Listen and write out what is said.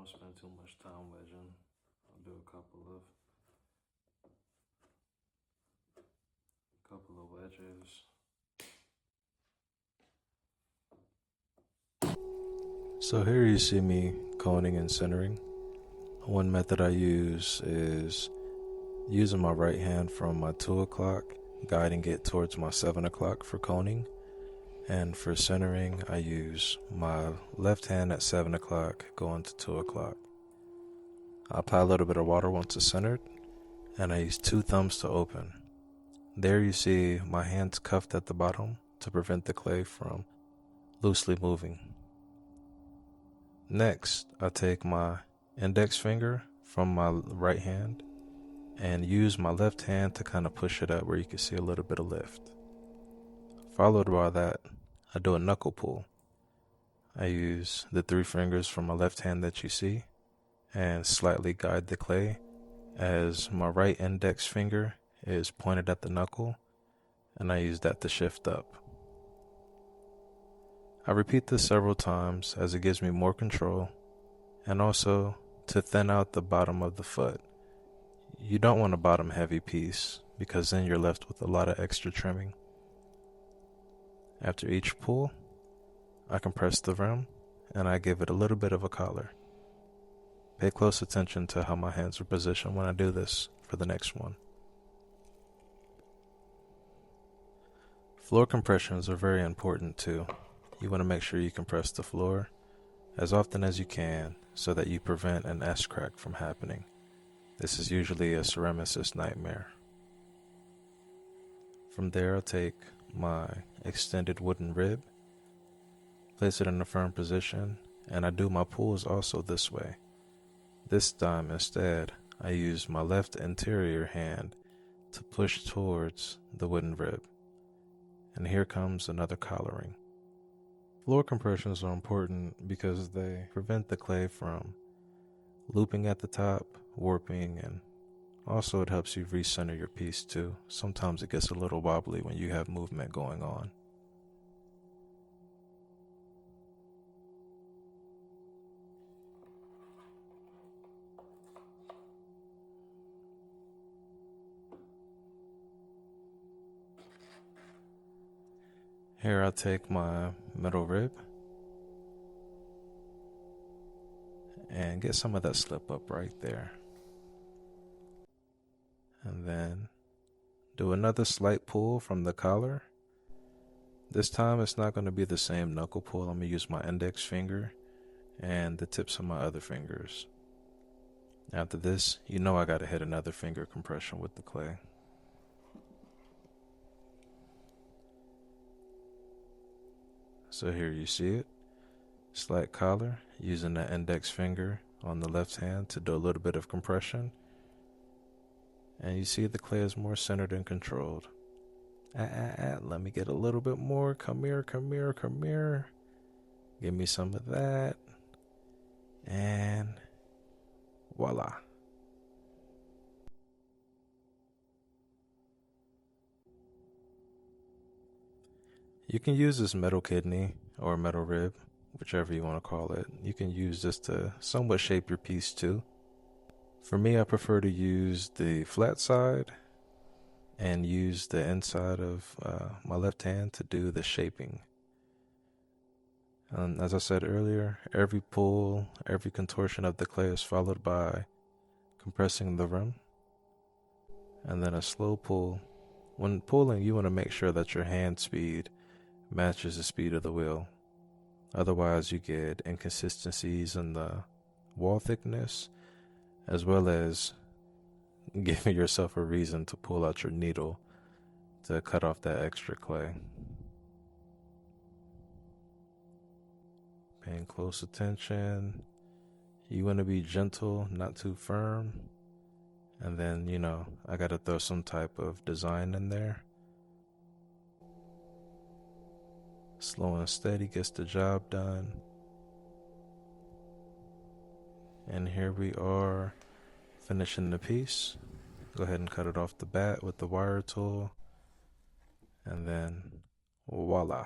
won't spend too much time wedging. I'll do a couple of wedges. So here you see me coning and centering. One method I use is using my right hand from my 2 o'clock, guiding it towards my 7 o'clock for coning. And for centering, I use my left hand at 7 o'clock going to 2 o'clock. I apply a little bit of water once it's centered, and I use 2 thumbs to open. There you see my hands cuffed at the bottom to prevent the clay from loosely moving. Next, I take my index finger from my right hand and use my left hand to kind of push it up where you can see a little bit of lift. Followed by that, I do a knuckle pull. I use the 3 fingers from my left hand that you see and slightly guide the clay as my right index finger is pointed at the knuckle, and I use that to shift up. I repeat this several times as it gives me more control and also to thin out the bottom of the foot. You don't want a bottom heavy piece because then you're left with a lot of extra trimming. After each pull, I compress the rim and I give it a little bit of a collar. Pay close attention to how my hands are positioned when I do this for the next one. Floor compressions are very important too. You want to make sure you compress the floor as often as you can so that you prevent an S-crack from happening. This is usually a ceramicist's nightmare. From there, I'll take my extended wooden rib, place it in a firm position, and I do my pulls also this way. This time instead, I use my left interior hand to push towards the wooden rib. And here comes another collaring. Floor compressions are important because they prevent the clay from looping at the top, warping, and also it helps you recenter your piece too. Sometimes it gets a little wobbly when you have movement going on. Here I'll take my middle rib and get some of that slip up right there. And then do another slight pull from the collar. This time it's not going to be the same knuckle pull. I'm going to use my index finger and the tips of my other fingers. After this, you know I got to hit another finger compression with the clay. So here you see it. Slight collar, using the index finger on the left hand to do a little bit of compression. And you see the clay is more centered and controlled. Let me get a little bit more. Come here, come here, come here. Give me some of that. And voila. You can use this metal kidney or metal rib, whichever you want to call it. You can use this to somewhat shape your piece too. For me, I prefer to use the flat side and use the inside of my left hand to do the shaping. And as I said earlier, every pull, every contortion of the clay is followed by compressing the rim and then a slow pull. When pulling, you want to make sure that your hand speed matches the speed of the wheel. Otherwise, you get inconsistencies in the wall thickness, as well as giving yourself a reason to pull out your needle to cut off that extra clay. Paying close attention. You want to be gentle, not too firm. And then, I got to throw some type of design in there. Slow and steady gets the job done. And here we are finishing the piece. Go ahead and cut it off the bat with the wire tool. And then voila.